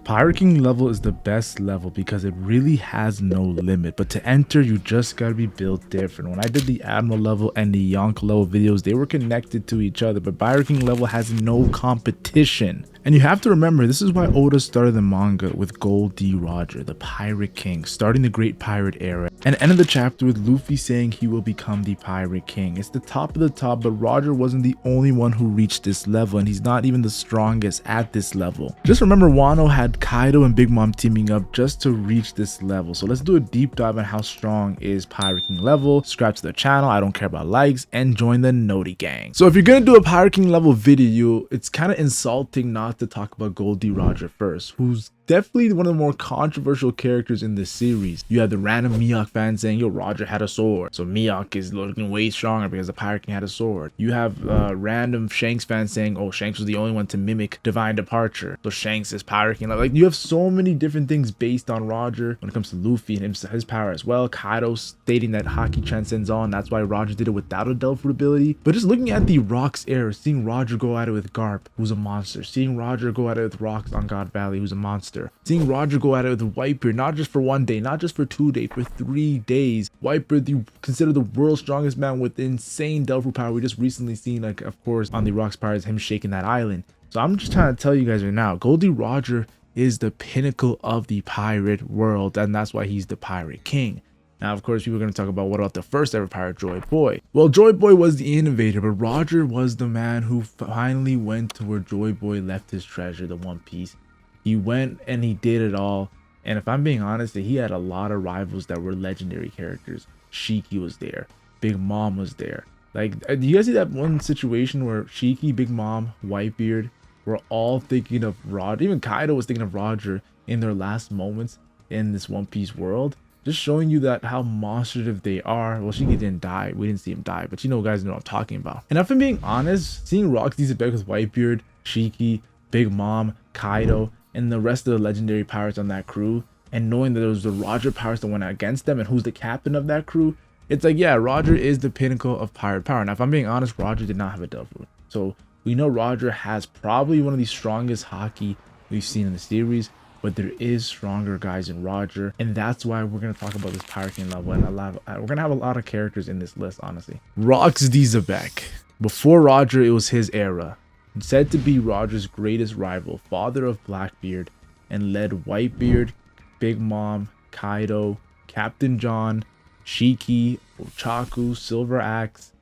Pirate King level is the best level because it really has no limit, but to enter you just gotta be built different. When I did the admiral level and the Yonko level videos, they were connected to each other, but Pirate King level has no competition. And you have to remember, this is why Oda started the manga with Gol D Roger, the Pirate King, starting the Great Pirate Era, and ended the chapter with Luffy saying he will become the Pirate King. It's the top of the top, but Roger wasn't the only one who reached this level, and he's not even the strongest at this level. Just remember, Wano had Kaido and Big Mom teaming up just to reach this level. So let's do a deep dive on how strong is Pirate King level. Subscribe to the channel, I don't care about likes, and join the Noti gang. So if you're gonna do a Pirate King level video, it's kind of insulting not to talk about Gol D Roger first, who's definitely one of the more controversial characters in this series. You have the random Mihawk fan saying, yo, Roger had a sword, so Mihawk is looking way stronger because the Pirate King had a sword. You have random Shanks fans saying, oh, Shanks was the only one to mimic Divine Departure, so Shanks is Pirate King. Like, you have so many different things based on Roger when it comes to Luffy and his power as well. Kaido stating that Haki transcends all, and that's why Roger did it without a Delph ability. But just looking at the Rocks era, seeing Roger go at it with Garp, who's a monster, seeing Roger go at it with Rocks on God Valley, who's a monster, seeing Roger go at it with Whitebeard, not just for 1 day, not just for 2 days, for 3 days. Whitebeard, you consider the world's strongest man with insane Delph power. We just recently seen, like, of course, on the Rocks Pirates, him shaking that island. So I'm just trying to tell you guys right now, Gol D Roger is the pinnacle of the pirate world, and that's why he's the Pirate King. Now, of course, people are going to talk about what about the first ever pirate, Joy Boy. Well, Joy Boy was the innovator, but Roger was the man who finally went to where Joy Boy left his treasure, the One Piece. He went and he did it all. And if I'm being honest, he had a lot of rivals that were legendary characters. Shiki was there. Big Mom was there. Like, do you guys see that one situation where Shiki, Big Mom, Whitebeard were all thinking of Roger? Even Kaido was thinking of Roger in their last moments in this One Piece world. Just showing you that how monstrative they are. Well, Shiki didn't die. We didn't see him die, but you know, guys know what I'm talking about. And if I'm being honest, seeing Roxy Xebec with Whitebeard, Shiki, Big Mom, Kaido, and the rest of the legendary pirates on that crew, and knowing that it was the Roger pirates that went against them and who's the captain of that crew, it's like, yeah, Roger is the pinnacle of pirate power. Now, if I'm being honest, Roger did not have a Delph. So we know Roger has probably one of the strongest Haki we've seen in the series, but there is stronger guys in Roger, and that's why we're going to talk about this Pirate King level, and we're going to have a lot of characters in this list, honestly. Rox D Xebec. Before Roger, it was his era. Said to be Roger's greatest rival, father of Blackbeard, and led Whitebeard, Big Mom, Kaido, Captain John, Shiki, Ochaku, Silver Axe.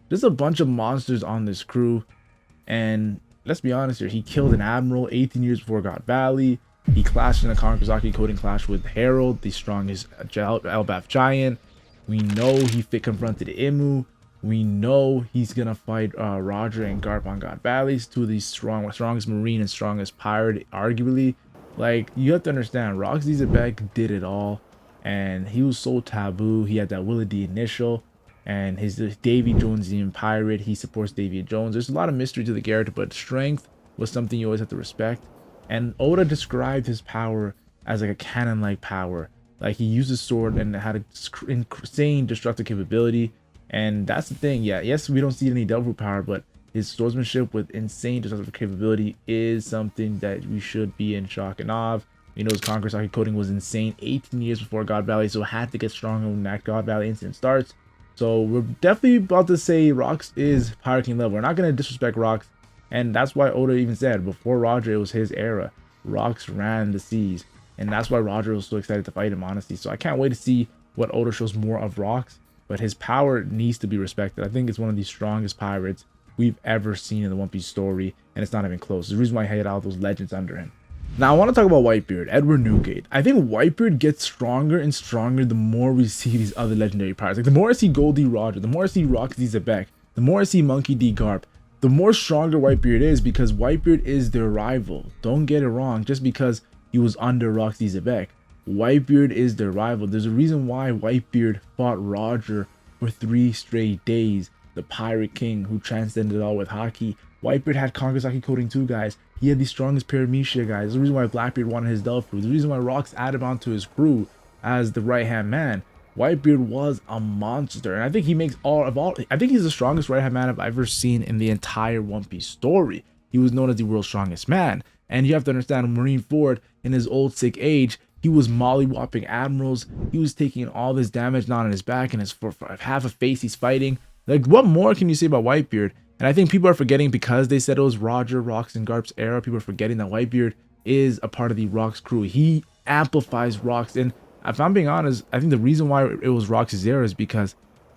There's a bunch of monsters on this crew, and let's be honest here, he killed an admiral 18 years before God Valley. He clashed in a Kankazaki coding clash with Harold, the strongest Elbaf giant. We know he confronted Imu. We know he's gonna fight Roger and Garp on God Valleys, two of the strongest marine and strongest pirate, arguably. Like, you have to understand, Roxy Xebec did it all, and he was so taboo. He had that Willie D initial, and his Davy Jonesian pirate. He supports Davy Jones. There's a lot of mystery to the character, but strength was something you always have to respect. And Oda described his power as like a cannon-like power. Like, he used his sword and had an insane destructive capability. And that's the thing, yeah, yes, we don't see any Delph power, but his swordsmanship with insane destructive capability is something that we should be in shock and awe of. You know, his Kankazaki coding was insane 18 years before God Valley, so it had to get stronger when that God Valley incident starts. So we're definitely about to say Rox is Pirate King level. We're not going to disrespect Rox, and that's why Oda even said, before Roger, it was his era. Rox ran the seas, and that's why Roger was so excited to fight him, honestly. So I can't wait to see what Oda shows more of Rox. But his power needs to be respected. I think it's one of the strongest pirates we've ever seen in the One Piece story, and it's not even close. There's the reason why he had all those legends under him. Now, I want to talk about Whitebeard, Edward Newgate. I think Whitebeard gets stronger and stronger the more we see these other legendary pirates. Like, the more I see Gol D Roger, the more I see Roxy Xebec, the more I see Monkey D Garp, the more stronger Whitebeard is, because Whitebeard is their rival. Don't get it wrong, just because he was under Roxy Xebec. Whitebeard is their rival. There's a reason why Whitebeard fought Roger for 3 straight days. The Pirate King who transcended all with Haki. Whitebeard had Kankazaki coding too, guys. He had the strongest Paramecia, guys. There's the reason why Blackbeard wanted his Delph. The reason why Rox added onto his crew as the right-hand man. Whitebeard was a monster, and I think he makes I think he's the strongest right-hand man I've ever seen in the entire One Piece story. He was known as the world's strongest man. And you have to understand, Marineford in his old sick age, he was molly-whopping admirals. He was taking all this damage not on his back, and his for half a face he's fighting. Like, what more can you say about Whitebeard? And I think people are forgetting, because they said it was Roger, Rox, and Garp's era, people are forgetting that Whitebeard is a part of the Rox crew. He amplifies Rox. And if I'm being honest, I think the reason why it was Rox's era is because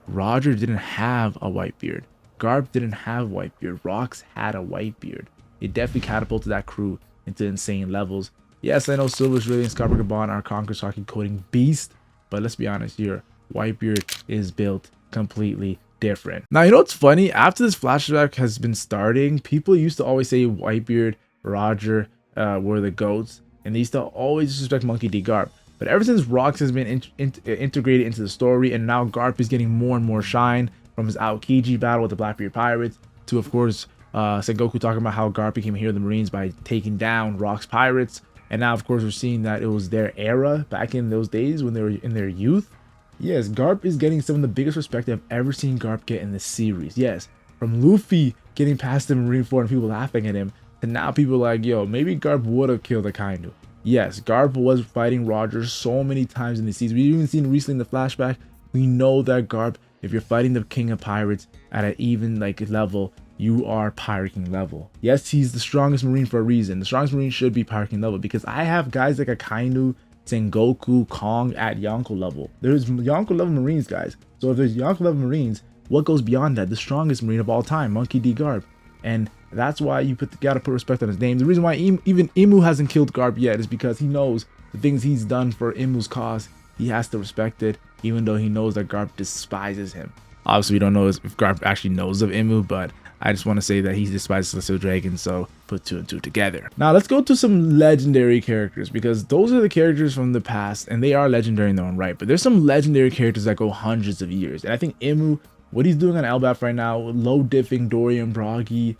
Roger didn't have a Whitebeard. Garp didn't have Whitebeard. Rox had a Whitebeard. It definitely catapulted that crew into insane levels. Yes, I know Silver's really and Scarper Gabon are Conqueror's Hockey coding beast, but let's be honest here, Whitebeard is built completely different. Now, you know what's funny? After this flashback has been starting, people used to always say Whitebeard, Roger were the GOATs, and they used to always disrespect Monkey D. Garp. But ever since Rox has been integrated into the story, and now Garp is getting more and more shine, from his Aokiji battle with the Blackbeard Pirates to, of course, Sengoku talking about how Garp became a hero of the Marines by taking down Rox Pirates. And now, of course, we're seeing that it was their era back in those days when they were in their youth. Yes, Garp is getting some of the biggest respect I've ever seen Garp get in this series. Yes, from Luffy getting past the Marineford and people laughing at him, to now people like, yo, maybe Garp would have killed Akainu. Yes, Garp was fighting Roger so many times in the season. We've even seen recently in the flashback. We know that Garp, if you're fighting the King of Pirates at an even level, you are Pirate King level. Yes, he's the strongest Marine for a reason. The strongest Marine should be Pirate King level, because I have guys like Akainu, Sengoku, Kong at Yonko level. There's Yonko level Marines, guys. So if there's Yonko level Marines, what goes beyond that? The strongest Marine of all time, Monkey D. Garp. And that's why you gotta put respect on his name. The reason why even Imu hasn't killed Garp yet is because he knows the things he's done for Imu's cause. He has to respect it, even though he knows that Garp despises him. Obviously, we don't know if Garp actually knows of Imu, but I just want to say that he despises Celestial Dragon, so put 2 and 2 together. Now, let's go to some legendary characters, because those are the characters from the past, and they are legendary in their own right. But there's some legendary characters that go hundreds of years. And I think Imu, what he's doing on Elbaf right now, low-diffing Dorian Bragi,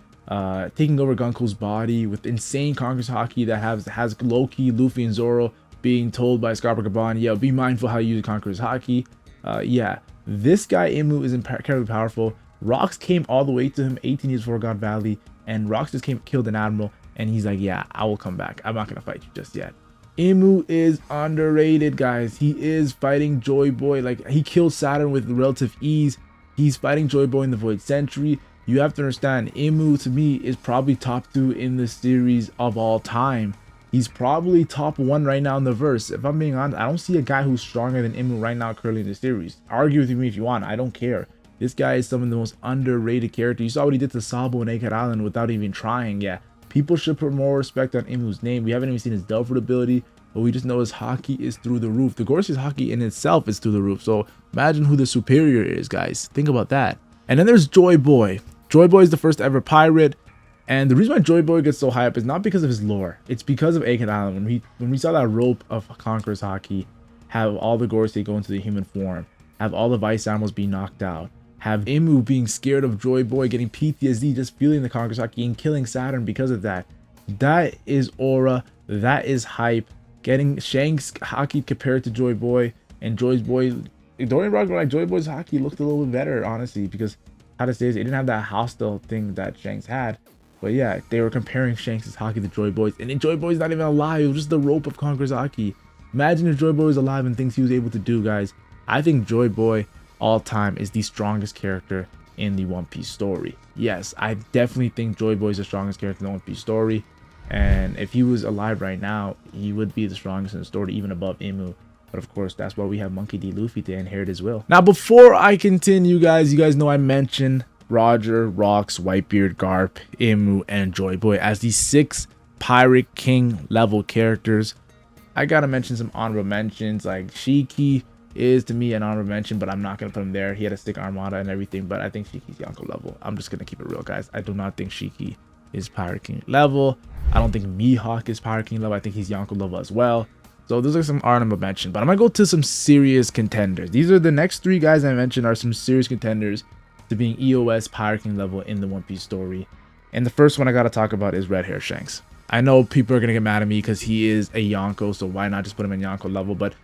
taking over Gunko's body with insane Conqueror's Hockey that has Loki, Luffy, and Zoro being told by Scarpa Gabon, yo, be mindful how you use Conqueror's Hockey. Yeah, this guy Imu is incredibly powerful. Rox came all the way to him 18 years before God Valley, and Rox just killed an admiral, and he's like, yeah, I will come back. I'm not gonna fight you just yet. Imu is underrated, guys. He is fighting Joy Boy. Like, he killed Saturn with relative ease. He's fighting Joy Boy in the Void Century. You have to understand, Imu to me is probably top 2 in the series of all time. He's probably top 1 right now in the verse. If I'm being honest, I don't see a guy who's stronger than Imu right now currently in the series. Argue with me if you want. I don't care. This guy is some of the most underrated characters. You saw what he did to Sabo and Egghead Island without even trying. Yeah, people should put more respect on Imu's name. We haven't even seen his Delphoid ability, but we just know his hockey is through the roof. The Gorse's hockey in itself is through the roof. So imagine who the superior is, guys. Think about that. And then there's Joy Boy. Joy Boy is the first ever pirate. And the reason why Joy Boy gets so high up is not because of his lore. It's because of Egghead Island. When we saw that rope of Conqueror's Hockey, have all the Gorse go into the human form, have all the Vice Admirals be knocked out, have Imu being scared of Joy Boy, getting PTSD just feeling the Conqueror's Hockey, and killing Saturn because of that. That is aura. That is hype. Getting Shanks' hockey compared to Joy Boy, and Joy Boy, Dorian Rock, like Joy Boy's hockey looked a little bit better, honestly, because how to say this, it didn't have that hostile thing that Shanks had. But yeah, they were comparing Shanks' hockey to Joy Boy's, and then Joy Boy's not even alive. It was just the rope of Conqueror's Hockey. Imagine if Joy Boy was alive and things he was able to do, guys. I think Joy Boy all time is the strongest character in the One Piece story. Yes, I definitely think Joy Boy is the strongest character in the One Piece story. And if he was alive right now, he would be the strongest in the story, even above Imu. But of course, that's why we have Monkey D. Luffy to inherit his will. Now, before I continue, guys, you guys know I mentioned Roger, Rox, Whitebeard, Garp, Imu, and Joy Boy as the 6 Pirate King level characters. I gotta mention some honorable mentions. Like Shiki is to me an honorable mention, but I'm not gonna put him there. He had a stick armada and everything, but I think Shiki's Yonko level. I'm just gonna keep it real, guys. I do not think Shiki is Pirate King level. I don't think Mihawk is Pirate King level. I think he's Yonko level as well. So those are some honorable mention, but I'm gonna go to some serious contenders. These are the next 3 guys I mentioned are some serious contenders to being EOS Pirate King level in the One Piece story. And the first one I gotta talk about is Red Hair Shanks. I know people are gonna get mad at me because he is a Yonko, so why not just put him in Yonko level? But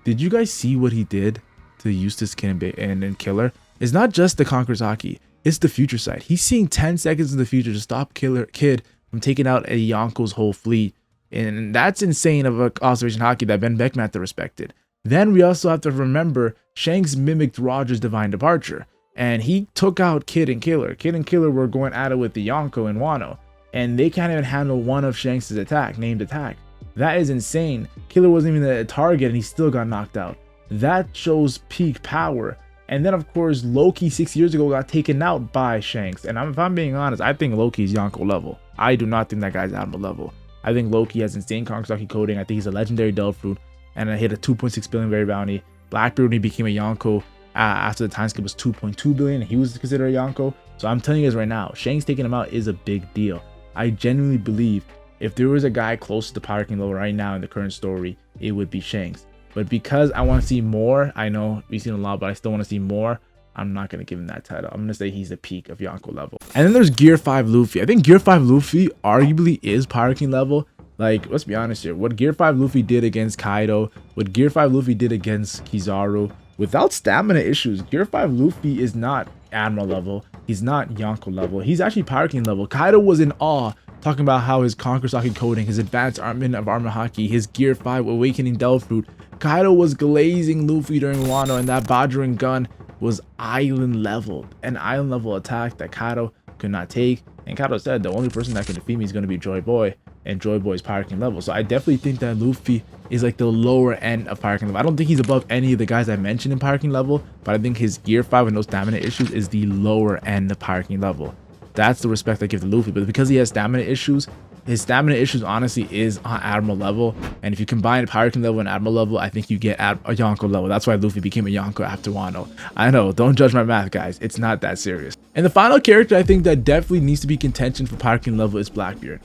did you guys see what he did to Eustace Kid and Killer? It's not just the Conqueror's Hockey, it's the future side. He's seeing 10 seconds in the future to stop Kid from taking out a Yonko's whole fleet. And that's insane of a observation hockey that Ben Beckman respected. Then we also have to remember Shanks mimicked Roger's divine departure, and he took out Kid and Killer. Kid and Killer were going at it with the Yonko and Wano, and they can't even handle one of Shanks' named attack. That is insane. Killer wasn't even the target and he still got knocked out. That shows peak power. And then of course Loki 6 years ago got taken out by Shanks. And if I'm being honest, I think Loki's Yonko level. I do not think that guy's Admiral level. I think Loki has insane Kankasaki coding. I think he's a legendary Delph and I hit a 2.6 billion berry bounty. Blackbeard, when he became a Yonko after the time skip, was 2.2 billion and he was considered a Yonko. So I'm telling you guys right now, Shanks taking him out is a big deal. I genuinely believe if there was a guy close to the Pirate King level right now in the current story, it would be Shanks. But because I want to see more, I know we've seen a lot, but I still want to see more, I'm not going to give him that title. I'm going to say he's the peak of Yonko level. And then there's Gear 5 Luffy. I think Gear 5 Luffy arguably is Pirate King level. Like, let's be honest here. What Gear 5 Luffy did against Kaido, what Gear 5 Luffy did against Kizaru, without stamina issues, Gear 5 Luffy is not Admiral level. He's not Yonko level. He's actually Pirate King level. Kaido was in awe, talking about how his Kankasaki coding, his advanced armament of armor haki, his Gear 5 awakening Delph. Kaido was glazing Luffy during Wano, and that Bajoran gun was island leveled. An island level attack that Kaido could not take. And Kaido said the only person that can defeat me is going to be Joy Boy, and Joy Boy is Pirate King level. So I definitely think that Luffy is like the lower end of Pirate King level. I don't think he's above any of the guys I mentioned in Pirate King level, but I think his Gear 5 with no stamina issues is the lower end of Pirate King level. That's the respect I give to Luffy. But because he has stamina issues, his stamina issues honestly is on Admiral level. And if you combine Pirate King level and Admiral level, I think you get a Yonko level. That's why Luffy became a Yonko after Wano. I know, don't judge my math, guys. It's not that serious. And the final character I think that definitely needs to be contention for Pirate King level is Blackbeard.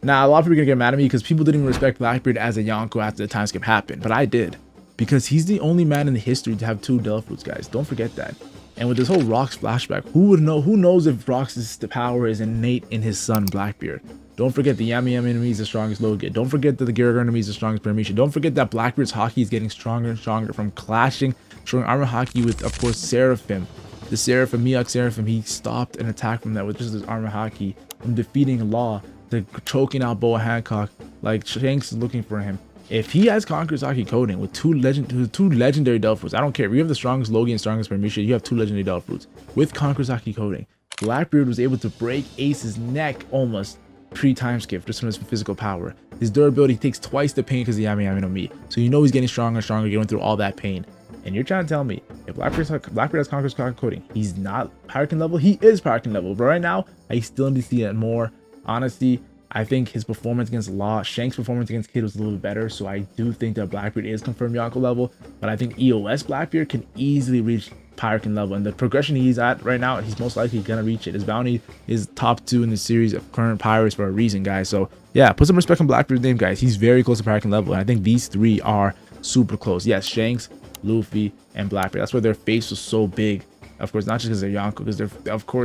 Now, a lot of people are going to get mad at me because people didn't even respect Blackbeard as a Yonko after the time skip happened. But I did. Because he's the only man in the history to have 2 Delph Roots, guys. Don't forget that. And with this whole Rocks flashback, who knows if Rocks' power is innate in his son Blackbeard. Don't forget the Yami Yami enemy is the strongest Logan. Don't forget that the Giraga enemy is the strongest Paramecia. Don't forget that Blackbeard's haki is getting stronger and stronger from clashing strong armor haki with, of course, Seraphim. The Seraphim, Miyok Seraphim, he stopped an attack from that with just his armor haki, from defeating Law, to choking out Boa Hancock. Like, Shanks is looking for him. If he has Kankasaki coding with two legendary Delph Roots, I don't care. If you have the strongest Logi and strongest Paramecia, you have 2 legendary Delph Roots. With Kankasaki coding, Blackbeard was able to break Ace's neck almost pre-time skip just from his physical power. His durability takes twice the pain because of Yami Yami no Mi. So you know he's getting stronger and stronger, going through all that pain. And you're trying to tell me if Blackbeard has Kankasaki coding, he's not Pirate King level? He is Pirate King level. But right now, I still need to see that more. Honestly, I think his performance against Law, Shanks' performance against Kid was a little bit better. So I do think that Blackbeard is confirmed Yonko level. But I think EOS Blackbeard can easily reach Pirate King level. And the progression he's at right now, he's most likely going to reach it. His bounty is top 2 in the series of current pirates for a reason, guys. So yeah, put some respect on Blackbeard's name, guys. He's very close to Pirate King level. And I think these 3 are super close. Yes, Shanks, Luffy, and Blackbeard. That's why their face was so big. Of course, not just because they're Yonko, because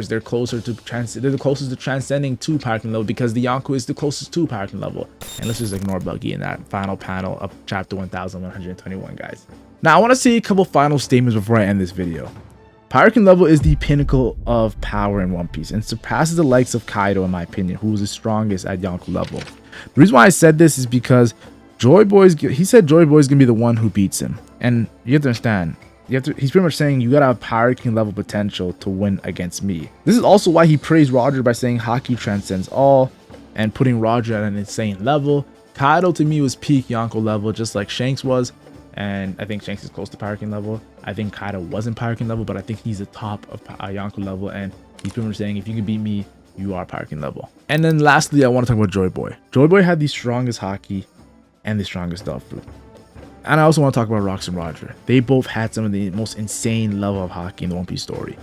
they're closer to they're the closest to transcending to Pirate King level, because the Yonko is the closest to Pirate King level. And let's just ignore Buggy in that final panel of chapter 1121, guys. Now, I want to say a couple final statements before I end this video. Pirate King level is the pinnacle of power in One Piece and surpasses the likes of Kaido, in my opinion, who is the strongest at Yonko level. The reason why I said this is because he said Joy Boy's gonna be the one who beats him, and you have to understand. He's pretty much saying you gotta have Pirate King level potential to win against me. This is also why he praised Roger by saying haki transcends all and putting Roger at an insane level. Kaido to me was peak Yonko level, just like Shanks was, and I think Shanks is close to Pirate King level. I think Kaido wasn't Pirate King level, but I think he's the top of Yonko level, and he's pretty much saying if you can beat me, you are Pirate King level. And then lastly, I want to talk about Joy Boy. Joy Boy had the strongest haki and the strongest Delph Root. And I also want to talk about Rocks and Roger. They both had some of the most insane level of haki in the One Piece story.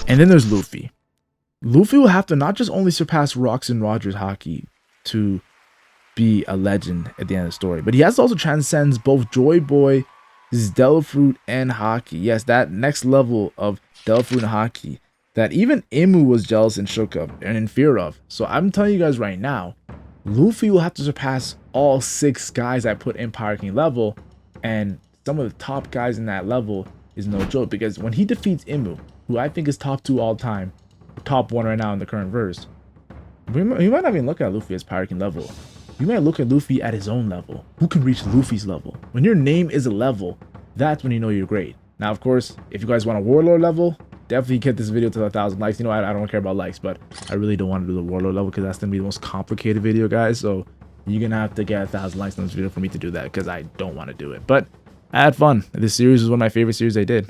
And then there's Luffy. Luffy will have to not just only surpass Rocks and Roger's haki to be a legend at the end of the story, but he has to also transcend both Joy Boy, his Delph Root, and haki. Yes, that next level of Delph Root and haki that even Imu was jealous and shook of and in fear of. So I'm telling you guys right now, Luffy will have to surpass all 6 guys I put in Pirate King level. And some of the top guys in that level is no joke, because when he defeats Imu, who I think is top 2 all time, top 1 right now in the current verse, You might not even look at Luffy as Pirate King level. You might look at Luffy at his own level. Who can reach Luffy's level? When your name is a level, that's when you know you're great. Now, of course, if you guys want a Warlord level, definitely get this video to 1,000 likes. You know, I don't care about likes, but I really don't want to do the Warlord level because that's going to be the most complicated video, guys. So you're going to have to get 1,000 likes on this video for me to do that because I don't want to do it. But I had fun. This series was one of my favorite series I did.